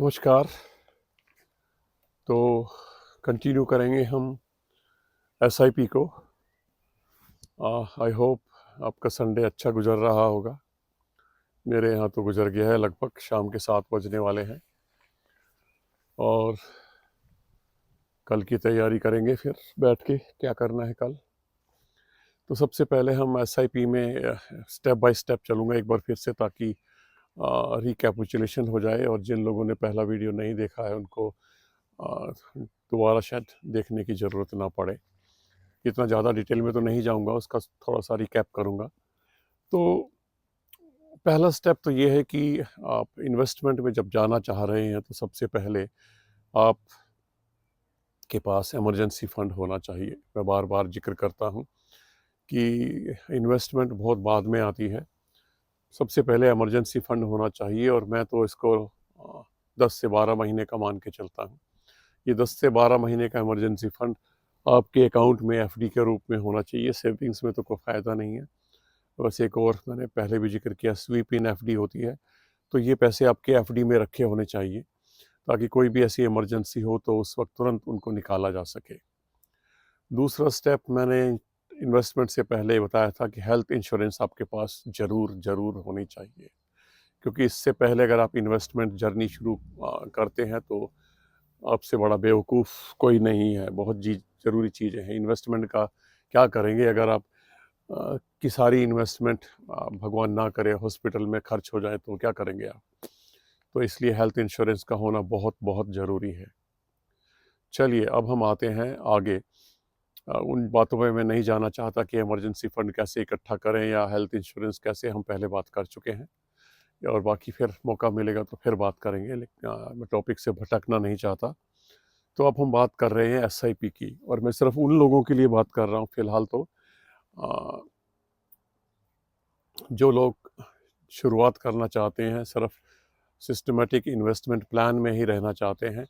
नमस्कार। तो कंटिन्यू करेंगे हम एसआईपी को। आई होप आपका संडे अच्छा गुजर रहा होगा। मेरे यहाँ तो गुजर गया है, लगभग शाम के 7 बजने वाले हैं और कल की तैयारी करेंगे फिर बैठ के क्या करना है कल। तो सबसे पहले हम एसआईपी में स्टेप बाय स्टेप चलूँगा एक बार फिर से, ताकि रिकैपिचुलेशन हो जाए और जिन लोगों ने पहला वीडियो नहीं देखा है उनको दोबारा शायद देखने की ज़रूरत ना पड़े। इतना ज़्यादा डिटेल में तो नहीं जाऊंगा, उसका थोड़ा सा रिकैप करूंगा। तो पहला स्टेप तो ये है कि आप इन्वेस्टमेंट में जब जाना चाह रहे हैं तो सबसे पहले आप के पास इमरजेंसी फंड होना चाहिए। मैं बार बार जिक्र करता हूँ कि इन्वेस्टमेंट बहुत बाद में आती है, सबसे पहले इमरजेंसी फंड होना चाहिए। और मैं तो इसको 10 से 12 महीने का मान के चलता हूँ। ये 10 से 12 महीने का इमरजेंसी फंड आपके अकाउंट में एफडी के रूप में होना चाहिए। सेविंग्स में तो कोई फ़ायदा नहीं है। बस एक और मैंने पहले भी जिक्र किया, स्वीप इन एफडी होती है। तो ये पैसे आपके एफडी में रखे होने चाहिए, ताकि कोई भी ऐसी इमरजेंसी हो तो उस वक्त तुरंत उनको निकाला जा सके। दूसरा स्टेप मैंने इन्वेस्टमेंट से पहले बताया था कि हेल्थ इंश्योरेंस आपके पास ज़रूर ज़रूर होनी चाहिए, क्योंकि इससे पहले अगर आप इन्वेस्टमेंट जर्नी शुरू करते हैं तो आपसे बड़ा बेवकूफ़ कोई नहीं है। बहुत ज़रूरी चीज़ें हैं इन्वेस्टमेंट का। क्या करेंगे अगर आप की सारी इन्वेस्टमेंट भगवान ना करे हॉस्पिटल में खर्च हो जाए, तो क्या करेंगे आप? तो इसलिए हेल्थ इंश्योरेंस का होना बहुत बहुत ज़रूरी है। चलिए अब हम आते हैं आगे। उन बातों में मैं नहीं जाना चाहता कि इमरजेंसी फंड कैसे इकट्ठा करें या हेल्थ इंश्योरेंस कैसे, हम पहले बात कर चुके हैं। और बाकी फिर मौका मिलेगा तो फिर बात करेंगे, लेकिन मैं टॉपिक से भटकना नहीं चाहता। तो अब हम बात कर रहे हैं एसआईपी की, और मैं सिर्फ उन लोगों के लिए बात कर रहा हूँ फिलहाल। तो जो लोग शुरुआत करना चाहते हैं, सिर्फ सिस्टमेटिक इन्वेस्टमेंट प्लान में ही रहना चाहते हैं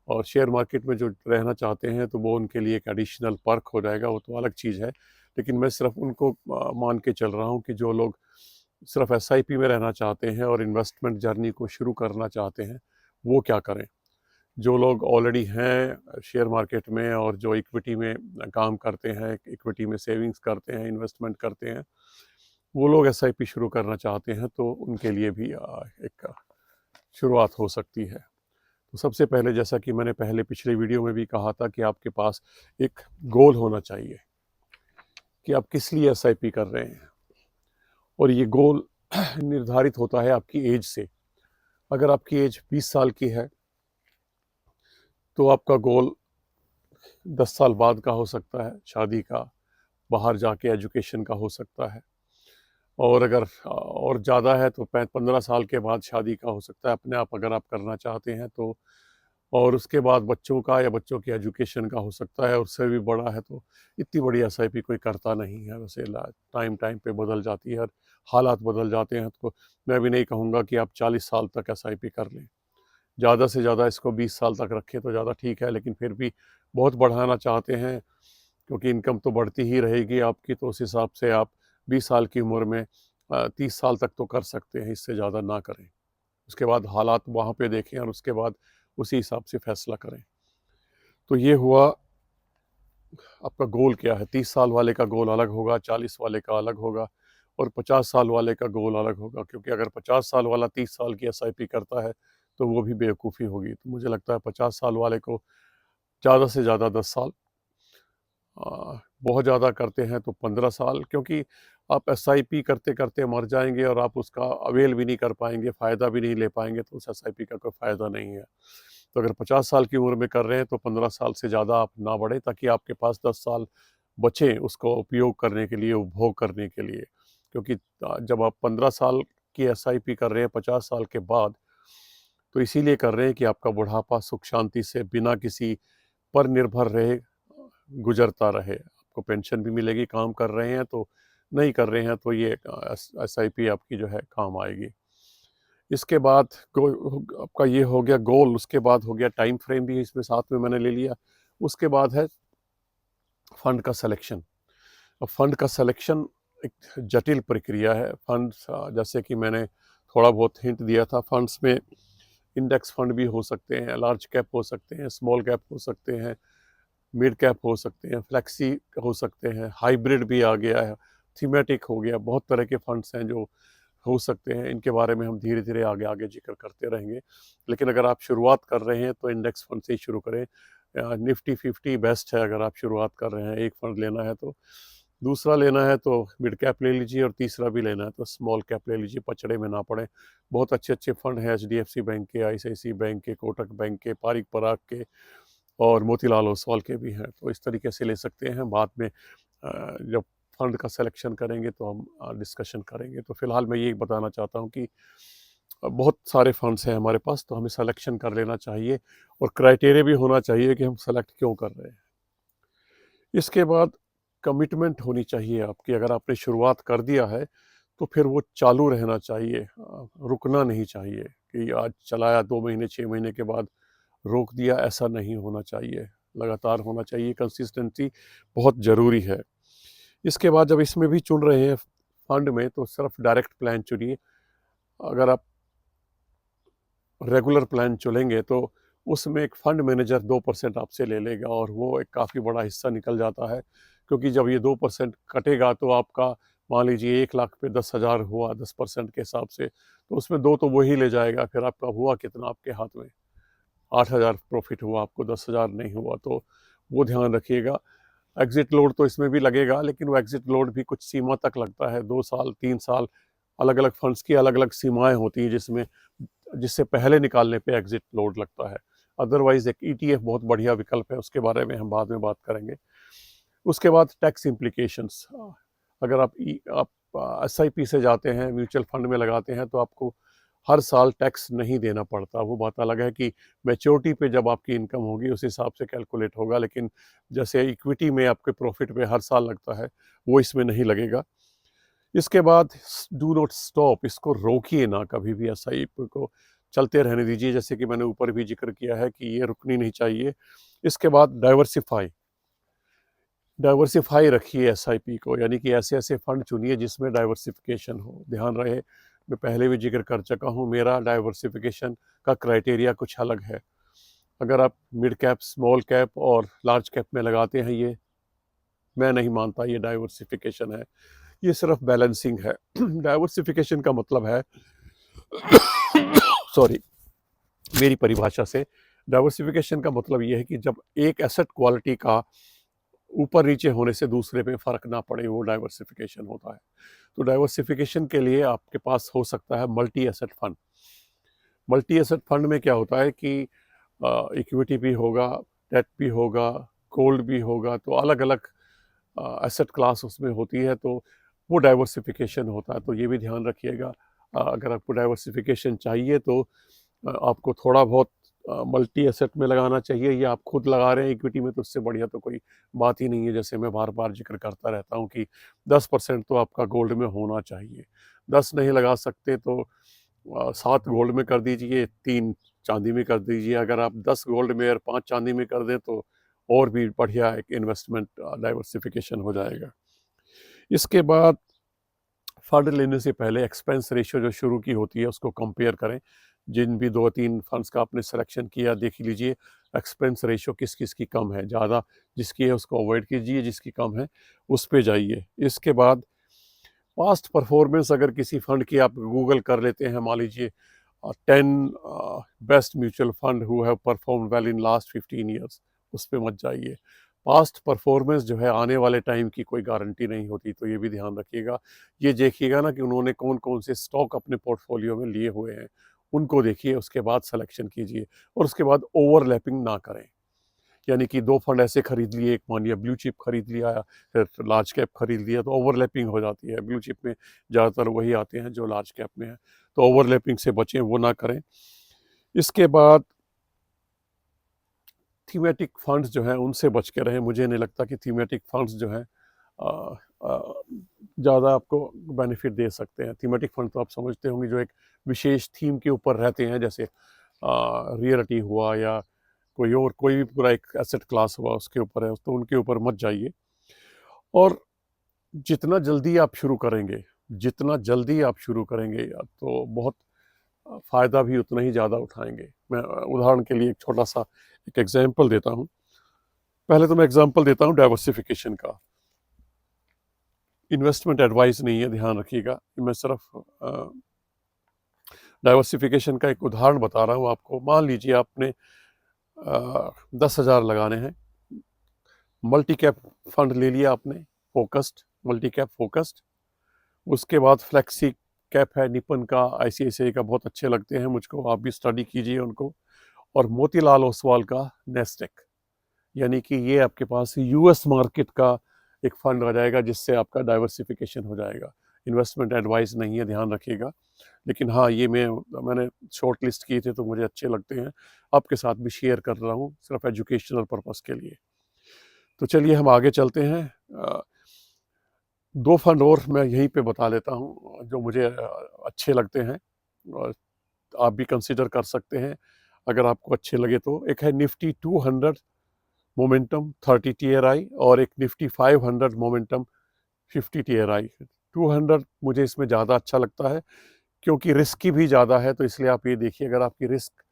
और शेयर मार्केट में जो रहना चाहते हैं, तो वो उनके लिए एक एडिशनल पर्क हो जाएगा, वो तो अलग चीज़ है। लेकिन मैं सिर्फ उनको मान के चल रहा हूँ कि जो लोग सिर्फ एसआईपी में रहना चाहते हैं और इन्वेस्टमेंट जर्नी को शुरू करना चाहते हैं, वो क्या करें। जो लोग ऑलरेडी हैं शेयर मार्केट में और जो इक्विटी में काम करते हैं, इक्विटी में सेविंग्स करते हैं, इन्वेस्टमेंट करते हैं, वो लोग एसआईपी शुरू करना चाहते हैं, तो उनके लिए भी एक शुरुआत हो सकती है। तो सबसे पहले, जैसा कि मैंने पहले पिछले वीडियो में भी कहा था, कि आपके पास एक गोल होना चाहिए कि आप किस लिए एसआईपी कर रहे हैं। और ये गोल निर्धारित होता है आपकी एज से। अगर आपकी एज 20 साल की है तो आपका गोल 10 साल बाद का हो सकता है, शादी का, बाहर जाके एजुकेशन का हो सकता है। और अगर और ज़्यादा है तो 15 साल के बाद शादी का हो सकता है, अपने आप अगर आप करना चाहते हैं तो। और उसके बाद बच्चों का या बच्चों की एजुकेशन का हो सकता है, और उससे भी बड़ा है तो। इतनी बड़ी एसआईपी कोई करता नहीं है वैसे। टाइम टाइम पे बदल जाती है, हालात बदल जाते हैं। तो मैं भी नहीं कहूँगा कि आप 40 साल तक एसआईपी कर लें। ज़्यादा से ज़्यादा इसको 20 साल तक रखें तो ज़्यादा ठीक है। लेकिन फिर भी बहुत बढ़ाना चाहते हैं, क्योंकि इनकम तो बढ़ती ही रहेगी आपकी, तो उस हिसाब से आप 20 साल की उम्र में 30 साल तक तो कर सकते हैं, इससे ज़्यादा ना करें। उसके बाद हालात वहाँ पे देखें और उसके बाद उसी हिसाब से फैसला करें। तो ये हुआ आपका गोल क्या है। 30 साल वाले का गोल अलग होगा, 40 वाले का अलग होगा, और 50 साल वाले का गोल अलग होगा। क्योंकि अगर 50 साल वाला 30 साल की एसआईपी करता है तो वो भी बेवकूफ़ी होगी। तो मुझे लगता है 50 साल वाले को ज़्यादा से ज़्यादा 10 साल, बहुत ज़्यादा करते हैं तो 15 साल, क्योंकि आप एसआईपी करते करते मर जाएंगे और आप उसका अवेल भी नहीं कर पाएंगे, फ़ायदा भी नहीं ले पाएंगे, तो उस एसआईपी का कोई फ़ायदा नहीं है। तो अगर 50 साल की उम्र में कर रहे हैं तो 15 साल से ज़्यादा आप ना बढ़ें, ताकि आपके पास 10 साल बचें उसको उपयोग करने के लिए, उपभोग करने के लिए। क्योंकि जब आप 15 साल की एसआईपी कर रहे हैं 50 साल के बाद, तो इसीलिए कर रहे हैं कि आपका बुढ़ापा सुख शांति से बिना किसी पर निर्भर रहे गुजरता रहे। आपको पेंशन भी मिलेगी, काम कर रहे हैं तो, नहीं कर रहे हैं तो ये एसआईपी आपकी जो है काम आएगी। इसके बाद आपका ये हो गया गोल। उसके बाद हो गया टाइम फ्रेम भी इसमें साथ में मैंने ले लिया। उसके बाद है फंड का सिलेक्शन। अब फंड का सिलेक्शन एक जटिल प्रक्रिया है। फंड्स, जैसे कि मैंने थोड़ा बहुत हिंट दिया था, फंड्स में इंडेक्स फंड भी हो सकते हैं, लार्ज कैप हो सकते हैं, स्मॉल कैप हो सकते हैं, मिड कैप हो सकते हैं, फ्लेक्सी हो सकते हैं, हाइब्रिड भी आ गया है, थीमेटिक हो गया, बहुत तरह के फंड्स हैं जो हो सकते हैं। इनके बारे में हम धीरे धीरे आगे आगे जिक्र करते रहेंगे, लेकिन अगर आप शुरुआत कर रहे हैं तो इंडेक्स फंड से ही शुरू करें। निफ्टी 50 बेस्ट है अगर आप शुरुआत कर रहे हैं, एक फंड लेना है तो। दूसरा लेना है तो मिड कैप ले लीजिए, और तीसरा भी लेना है तो स्मॉल कैप ले लीजिए, पचड़े में ना पड़े। बहुत अच्छे अच्छे फंड हैं HDFC बैंक के, ICICI बैंक के, कोटक बैंक के, पारिक पराग के, और मोतीलाल ओसवाल के भी हैं। तो इस तरीके से ले सकते हैं। बाद में जब फंड का सिलेक्शन करेंगे तो हम डिस्कशन करेंगे। तो फिलहाल मैं ये बताना चाहता हूँ कि बहुत सारे फंड्स हैं हमारे पास, तो हमें सिलेक्शन कर लेना चाहिए, और क्राइटेरिया भी होना चाहिए कि हम सेलेक्ट क्यों कर रहे हैं। इसके बाद कमिटमेंट होनी चाहिए आपकी। अगर आपने शुरुआत कर दिया है तो फिर वो चालू रहना चाहिए, रुकना नहीं चाहिए कि आज चलाया 2 महीने 6 महीने के बाद रोक दिया, ऐसा नहीं होना चाहिए। लगातार होना चाहिए, कंसिस्टेंसी बहुत ज़रूरी है। इसके बाद जब इसमें भी चुन रहे हैं फंड में, तो सिर्फ डायरेक्ट प्लान चुनिए। अगर आप रेगुलर प्लान चुनेंगे तो उसमें एक फ़ंड मैनेजर 2% आपसे ले लेगा, और वो एक काफ़ी बड़ा हिस्सा निकल जाता है। क्योंकि जब ये 2% कटेगा तो आपका, मान लीजिए 1 लाख पे 10,000 हुआ 10% के हिसाब से, तो उसमें 2 तो वही ले जाएगा। फिर आपका हुआ कितना आपके हाथ में? 8,000 प्रॉफिट हुआ, आपको 10,000 नहीं हुआ। तो वो ध्यान रखिएगा। एग्ज़िट लोड तो इसमें भी लगेगा, लेकिन वो एग्ज़िट लोड भी कुछ सीमा तक लगता है, 2 साल 3 साल। अलग अलग फंड्स की अलग अलग सीमाएँ होती हैं, जिससे पहले निकालने पे एग्ज़िट लोड लगता है। अदरवाइज़ एक ETF बहुत बढ़िया विकल्प है, उसके बारे में हम बाद में बात करेंगे। उसके बाद टैक्स इम्प्लीकेशंस। अगर आप SIP से जाते हैं, म्यूचुअल फंड में लगाते हैं, तो आपको हर साल टैक्स नहीं देना पड़ता। वो बात अलग है कि मैच्योरिटी पे जब आपकी इनकम होगी उस हिसाब से कैलकुलेट होगा, लेकिन जैसे इक्विटी में आपके प्रॉफिट पे हर साल लगता है, वो इसमें नहीं लगेगा। इसके बाद डू नॉट स्टॉप, इसको रोकिए ना कभी भी। SIP को चलते रहने दीजिए, जैसे कि मैंने ऊपर भी जिक्र किया है कि ये रुकनी नहीं चाहिए। इसके बाद डाइवर्सिफाई रखिए SIP को, यानी कि ऐसे ऐसे फंड चुनिए जिसमें डाइवर्सिफिकेशन हो। ध्यान रहे, मैं पहले भी जिक्र कर चुका हूँ, मेरा डाइवर्सिफिकेशन का क्राइटेरिया कुछ अलग है। अगर आप मिड कैप, स्मॉल कैप और लार्ज कैप में लगाते हैं, ये मैं नहीं मानता ये डाइवर्सिफिकेशन है, ये सिर्फ बैलेंसिंग है। डाइवर्सिफिकेशन का मतलब है सॉरी, मेरी परिभाषा से डाइवर्सिफिकेशन का मतलब ये है कि जब एक एसेट क्वालिटी का ऊपर नीचे होने से दूसरे पे फर्क ना पड़े, वो डाइवर्सिफिकेशन होता है। तो डाइवर्सिफिकेशन के लिए आपके पास हो सकता है multi asset fund. Multi asset fund में क्या होता है कि इक्विटी भी होगा, डेट भी होगा, गोल्ड भी होगा, तो अलग अलग एसेट क्लास उसमें होती है, तो वो डाइवर्सिफिकेशन होता है। तो ये भी ध्यान रखिएगा। अगर आपको डाइवर्सिफिकेशन चाहिए तो आपको थोड़ा बहुत मल्टी एसेट में लगाना चाहिए, या आप खुद लगा रहे हैं इक्विटी में, तो उससे बढ़िया तो कोई बात ही नहीं है। जैसे मैं बार बार जिक्र करता रहता हूँ कि 10% तो आपका गोल्ड में होना चाहिए। 10 नहीं लगा सकते तो 7 गोल्ड में कर दीजिए, 3 चांदी में कर दीजिए। अगर आप 10 गोल्ड में और 5 चांदी में कर दें तो और भी बढ़िया एक इन्वेस्टमेंट डाइवर्सिफिकेशन हो जाएगा। इसके बाद फंड लेने से पहले एक्सपेंस रेशियो जो शुरू की होती है उसको कंपेयर करें। जिन भी 2-3 फंड्स का आपने सिलेक्शन किया, देख लीजिए एक्सपेंस रेशियो किस किस की कम है। ज़्यादा जिसकी है उसको अवॉइड कीजिए, जिसकी कम है उस पे जाइए। इसके बाद पास्ट परफॉर्मेंस, अगर किसी फंड की आप गूगल कर लेते हैं, मान लीजिए 10 best mutual fund who have perform well in last 15 years, उस पर मत जाइए। पास्ट परफॉर्मेंस जो है आने वाले टाइम की कोई गारंटी नहीं होती, तो ये भी ध्यान रखिएगा। ये देखिएगा ना कि उन्होंने कौन कौन से स्टॉक अपने पोर्टफोलियो में लिए हुए हैं, उनको देखिए, उसके बाद सिलेक्शन कीजिए। और उसके बाद ओवरलैपिंग ना करें, यानी कि 2 फंड ऐसे खरीद लिए, एक मान लिया ब्लू चिप खरीद लिया, फिर लार्ज कैप खरीद लिया, तो ओवरलैपिंग हो जाती है। ब्लू चिप में ज़्यादातर वही आते हैं जो लार्ज कैप में है, तो ओवरलैपिंग से बचें, वो ना करें। इसके बाद थीमेटिक फंड्स जो हैं उनसे बच के रहें। मुझे नहीं लगता कि थीमेटिक फंड्स जो हैं ज़्यादा आपको बेनिफिट दे सकते हैं। थीमेटिक फंड तो आप समझते होंगे जो एक विशेष थीम के ऊपर रहते हैं, जैसे रियलिटी हुआ या कोई भी पूरा एक एसेट क्लास हुआ उसके ऊपर है, तो उनके ऊपर मत जाइए। और जितना जल्दी आप शुरू करेंगे तो बहुत फ़ायदा भी उतना ही ज़्यादा उठाएंगे। मैं उदाहरण के लिए एक छोटा सा एक एग्जाम्पल देता हूँ। पहले तो मैं एग्जाम्पल देता हूँ डाइवर्सिफिकेशन का। इन्वेस्टमेंट एडवाइस नहीं है, ध्यान रखिएगा। मैं सिर्फ डाइवर्सिफिकेशन का एक उदाहरण बता रहा हूँ आपको। मान लीजिए आपने 10,000 लगाने हैं, मल्टी कैप फंड ले लिया आपने, फोकस्ड, मल्टी कैप फोकस्ड। उसके बाद फ्लेक्सी कैप है, निपन का, आईसीआईसीआई का, बहुत अच्छे लगते हैं मुझको, आप भी स्टडी कीजिए उनको। और मोतीलाल ओसवाल का नेस्टेक, यानी कि ये आपके पास यूएस मार्केट का एक फंड आ जाएगा, जिससे आपका डाइवर्सिफिकेशन हो जाएगा। इन्वेस्टमेंट एडवाइस नहीं है, ध्यान रखिएगा। लेकिन हाँ, ये मैंने शॉर्ट लिस्ट किए थे तो मुझे अच्छे लगते हैं, आपके साथ भी शेयर कर रहा हूँ सिर्फ एजुकेशनल पर्पस के लिए। तो चलिए हम आगे चलते हैं। 2 फंड और मैं यहीं पे बता लेता हूँ जो मुझे अच्छे लगते हैं, और आप भी कंसिडर कर सकते हैं अगर आपको अच्छे लगे तो। एक है निफ्टी 200 मोमेंटम 30 TRI, और एक निफ्टी 500 मोमेंटम 50 TRI। 200 मुझे इसमें ज़्यादा अच्छा लगता है क्योंकि रिस्की भी ज़्यादा है, तो इसलिए आप ये देखिए, अगर आपकी रिस्क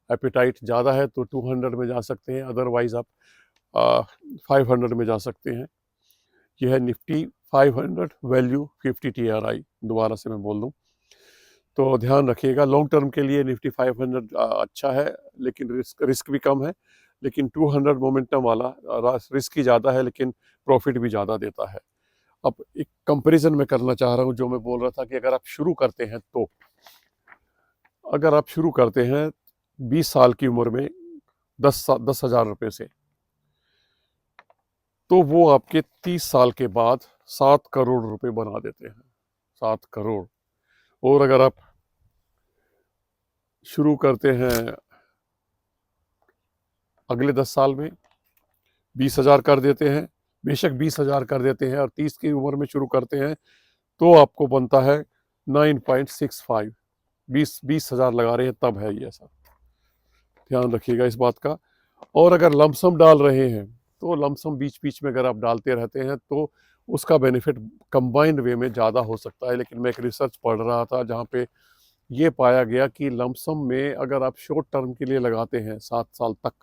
एपिटाइट ज़्यादा है तो 200 में जा सकते हैं, अदरवाइज आप 500 में जा सकते हैं। यह है निफ्टी 500 वैल्यू 50 TRI। दोबारा से मैं बोल दूं तो ध्यान रखिएगा, लॉन्ग टर्म के लिए निफ्टी 500 अच्छा है, लेकिन रिस्क भी कम है। लेकिन 200 मोमेंटम वाला रिस्क ही ज़्यादा है, लेकिन प्रॉफिट भी ज़्यादा देता है। अब एक कंपैरिजन में करना चाह रहा हूँ, जो मैं बोल रहा था कि अगर आप शुरू करते हैं तो, अगर आप शुरू करते हैं 20 साल की उम्र में 10,000 रुपये से, तो वो आपके 30 साल के बाद 7 करोड़ रुपए बना देते हैं, 7 करोड़। और अगर आप शुरू करते हैं अगले 10 साल में 20,000 कर देते हैं, बेशक 20,000 कर देते हैं, और 30 की उम्र में शुरू करते हैं, तो आपको बनता है 9.65। 20,000 लगा रहे हैं तब है ये सब, ध्यान रखिएगा इस बात का। और अगर लमसम डाल रहे हैं तो लमसम बीच बीच में अगर आप डालते रहते हैं तो उसका बेनिफिट कंबाइंड वे में ज़्यादा हो सकता है। लेकिन मैं एक रिसर्च पढ़ रहा था जहाँ पे ये पाया गया कि लमसम में अगर आप शॉर्ट टर्म के लिए लगाते हैं 7 साल तक,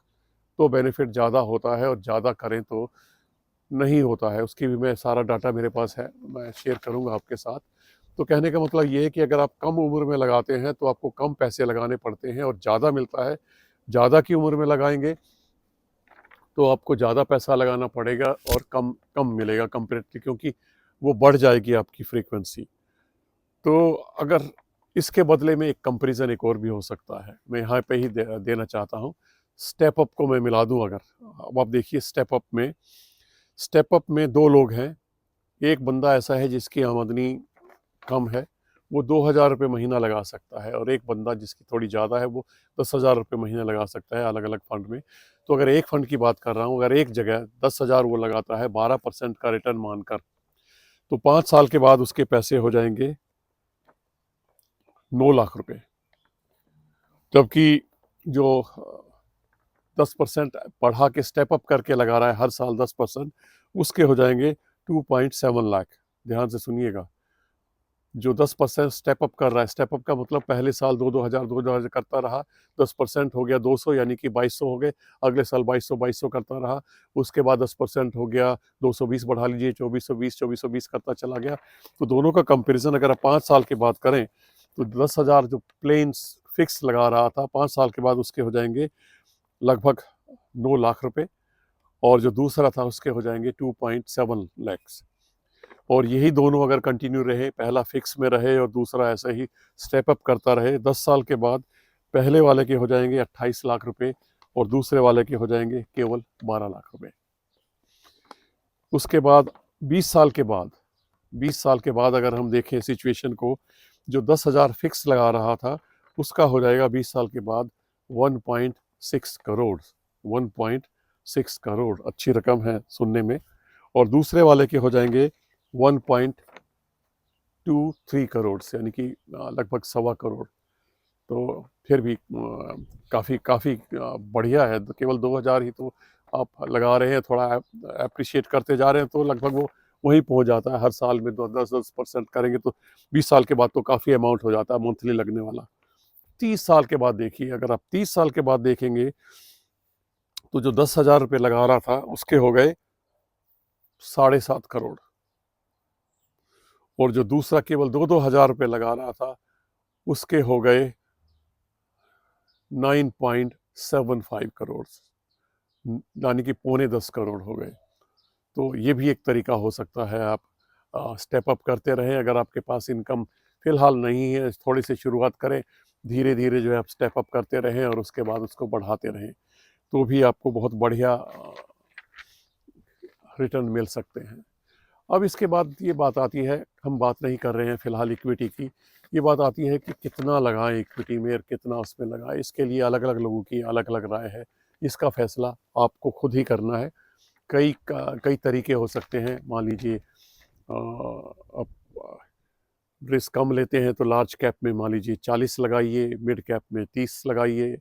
तो बेनिफिट ज़्यादा होता है, और ज़्यादा करें तो नहीं होता है। उसकी भी मैं सारा डाटा मेरे पास है, मैं शेयर करूँगा आपके साथ। तो कहने का मतलब ये है कि अगर आप कम उम्र में लगाते हैं तो आपको कम पैसे लगाने पड़ते हैं और ज़्यादा मिलता है। ज़्यादा की उम्र में लगाएंगे तो आपको ज़्यादा पैसा लगाना पड़ेगा और कम कम मिलेगा कंपेरेटिवली, क्योंकि वो बढ़ जाएगी आपकी फ्रीक्वेंसी। तो अगर इसके बदले में एक कंपैरिजन एक और भी हो सकता है, मैं यहाँ पे ही देना चाहता हूँ। स्टेप अप को मैं मिला दूँ अगर, अब आप देखिए स्टेप अप में 2 लोग हैं। एक बंदा ऐसा है जिसकी आमदनी कम है, वो 2,000 रुपये महीना लगा सकता है, और एक बंदा जिसकी थोड़ी ज़्यादा है वो 10,000 रुपये महीना लगा सकता है अलग अलग फंड में। तो अगर एक फंड की बात कर रहा हूँ, अगर एक जगह 10,000 वो लगाता है 12% का रिटर्न मानकर, तो 5 साल के बाद उसके पैसे हो जाएंगे 9 लाख रुपए। जबकि जो 10% बढ़ा के स्टेप अप करके लगा रहा है हर साल 10%, उसके हो जाएंगे 2.7 लाख। ध्यान से सुनिएगा, जो 10% स्टेप अप कर रहा है, स्टेप अप का मतलब पहले साल 2,000 करता रहा, 10% हो गया 200, यानी कि 2,200 हो गए। अगले साल 2,200 करता रहा, उसके बाद 10% हो गया 220, बढ़ा लीजिए 2,420 करता चला गया। तो दोनों का कंपैरिजन अगर आप 5 साल के बाद करें तो 10,000 जो प्लेन फिक्स लगा रहा था, 5 साल के बाद उसके हो जाएंगे लगभग 9 लाख रुपए, और जो दूसरा था उसके हो जाएंगे 2.7 लैक्स। और यही दोनों अगर कंटिन्यू रहे, पहला फिक्स में रहे और दूसरा ऐसे ही स्टेप अप करता रहे, 10 साल के बाद पहले वाले के हो जाएंगे 28 लाख रुपए, और दूसरे वाले के हो जाएंगे केवल 12 लाख रुपए। उसके बाद 20 साल के बाद अगर हम देखें सिचुएशन को, जो 10,000 फिक्स लगा रहा था उसका हो जाएगा 20 साल के बाद 1.6 करोड़। 1.6 करोड़ अच्छी रकम है सुनने में। और दूसरे वाले के हो जाएंगे 1.23 करोड़, यानी कि लगभग 1.25 करोड़। तो फिर भी काफ़ी काफ़ी बढ़िया है। तो केवल 2,000 ही तो आप लगा रहे हैं, थोड़ा अप्रिशिएट करते जा रहे हैं तो लगभग वो वहीं पहुंच जाता है। हर साल में 10-10% करेंगे तो 20 साल के बाद तो काफ़ी अमाउंट हो जाता है मंथली लगने वाला। 30 साल के बाद देखिए, अगर आप 30 साल के बाद देखेंगे तो जो 10,000 रुपये लगा रहा था उसके हो गए 7.5 करोड़, और जो दूसरा केवल 2-2 हज़ार रुपये लगा रहा था उसके हो गए 9.75 करोड़, यानी कि 9.25 करोड़ हो गए। तो ये भी एक तरीका हो सकता है, आप स्टेप अप करते रहें। अगर आपके पास इनकम फ़िलहाल नहीं है, थोड़ी सी शुरुआत करें, धीरे धीरे जो है आप स्टेप अप करते रहें और उसके बाद उसको बढ़ाते रहें, तो भी आपको बहुत बढ़िया रिटर्न मिल सकते हैं। अब इसके बाद ये बात आती है, हम बात नहीं कर रहे हैं फ़िलहाल इक्विटी की, ये बात आती है कि कितना लगाएं इक्विटी में और कितना उसमें लगाएं। इसके लिए अलग अलग लोगों की अलग अलग राय है, इसका फ़ैसला आपको खुद ही करना है। कई तरीके हो सकते हैं। मान लीजिए आप रिस्क कम लेते हैं तो लार्ज कैप में मान लीजिए 40 लगाइए, मिड कैप में 30 लगाइए,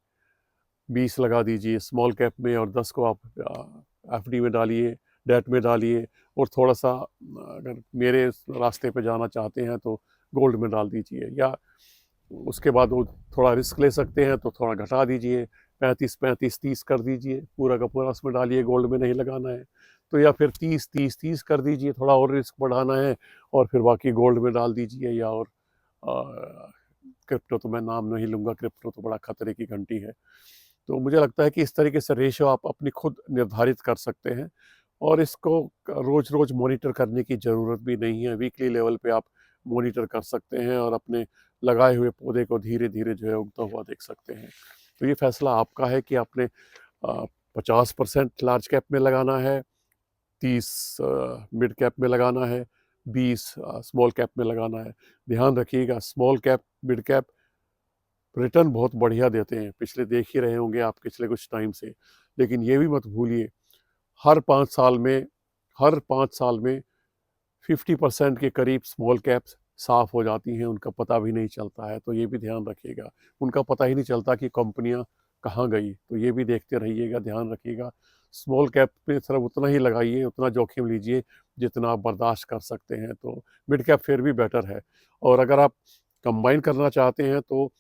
20 लगा दीजिए स्मॉल कैप में, और 10 को आप एफडी में डालिए, डेट में डालिए, और थोड़ा सा अगर मेरे रास्ते पे जाना चाहते हैं तो गोल्ड में डाल दीजिए, या उसके बाद वो थोड़ा रिस्क ले सकते हैं तो थोड़ा घटा दीजिए, 35-35-30 कर दीजिए, पूरा का पूरा उसमें डालिए, गोल्ड में नहीं लगाना है तो, या फिर 30-30-30 कर दीजिए, थोड़ा और रिस्क बढ़ाना है और फिर बाकी गोल्ड में डाल दीजिए, या और क्रिप्टो तो मैं नाम नहीं लूँगा, क्रिप्टो तो बड़ा खतरे की घंटी है। तो मुझे लगता है कि इस तरीके से रेशो आप अपनी खुद निर्धारित कर सकते हैं, और इसको रोज़ रोज़ मॉनिटर करने की ज़रूरत भी नहीं है। वीकली लेवल पे आप मॉनिटर कर सकते हैं और अपने लगाए हुए पौधे को धीरे धीरे जो है उगता हुआ देख सकते हैं। तो ये फैसला आपका है कि आपने 50% लार्ज कैप में लगाना है, 30 मिड कैप में लगाना है, 20 स्मॉल कैप में लगाना है। ध्यान रखिएगा, small cap, mid cap return बहुत बढ़िया देते हैं, पिछले देख ही रहे होंगे आप पिछले कुछ टाइम से। लेकिन ये भी मत भूलिए, हर 5 साल में 50% के करीब स्मॉल कैप्स साफ हो जाती हैं, उनका पता भी नहीं चलता है। तो ये भी ध्यान रखिएगा, उनका पता ही नहीं चलता कि कंपनियां कहाँ गई, तो ये भी देखते रहिएगा, ध्यान रखिएगा। स्मॉल कैप पे सिर्फ उतना ही लगाइए, उतना जोखिम लीजिए जितना आप बर्दाश्त कर सकते हैं, तो मिड कैप फिर भी बेटर है। और अगर आप कंबाइन करना चाहते हैं तो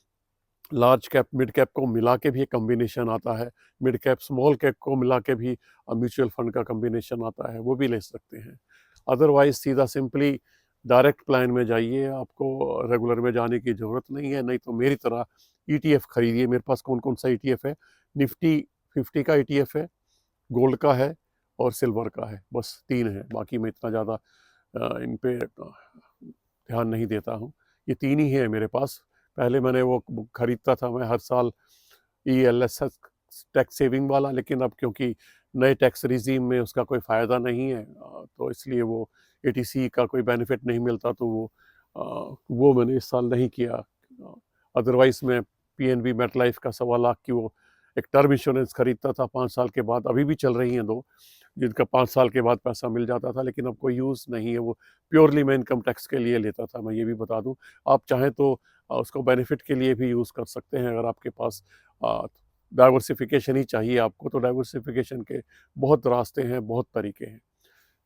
लार्ज कैप मिड कैप को मिला के भी एक कम्बिनेशन आता है, मिड कैप स्मॉल कैप को मिला के भी म्यूचुअल फंड का कम्बिनेशन आता है, वो भी ले सकते हैं। अदरवाइज सीधा सिंपली डायरेक्ट प्लान में जाइए, आपको रेगुलर में जाने की ज़रूरत नहीं है। नहीं तो मेरी तरह ईटीएफ खरीदिए। मेरे पास कौन कौन सा ईटीएफ है, निफ्टी 50 का ईटीएफ है, गोल्ड का है और सिल्वर का है, बस 3 है। बाकी मैं इतना ज़्यादा इन पे ध्यान नहीं देता हूँ, ये 3 ही है मेरे पास। पहले मैंने वो खरीदता था मैं हर साल ELSS टैक्स सेविंग वाला, लेकिन अब क्योंकि नए टैक्स रिजीम में उसका कोई फ़ायदा नहीं है, तो इसलिए वो ATC का कोई बेनिफिट नहीं मिलता, तो वो मैंने इस साल नहीं किया। अदरवाइज़ मैं PNB मेटलाइफ का 1.25 लाख की वो एक टर्म इंश्योरेंस खरीदता था 5 साल के बाद, अभी भी चल रही हैं 2, जिनका 5 साल के बाद पैसा मिल जाता था, लेकिन अब कोई यूज़ नहीं है। वो प्योरली मैं इनकम टैक्स के लिए लेता था, मैं ये भी बता दूँ। आप चाहें तो उसको बेनिफिट के लिए भी यूज़ कर सकते हैं। अगर आपके पास डाइवर्सिफिकेशन ही चाहिए आपको, तो डाइवर्सिफिकेशन के बहुत रास्ते हैं, बहुत तरीके हैं।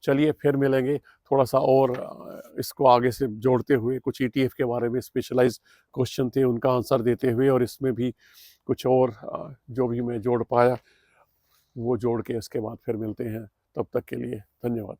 चलिए फिर मिलेंगे, थोड़ा सा और इसको आगे से जोड़ते हुए, कुछ ETF के बारे में स्पेशलाइज्ड क्वेश्चन थे उनका आंसर देते हुए, और इसमें भी कुछ और जो भी मैं जोड़ पाया वो जोड़ के इसके बाद फिर मिलते हैं। तब तक के लिए धन्यवाद।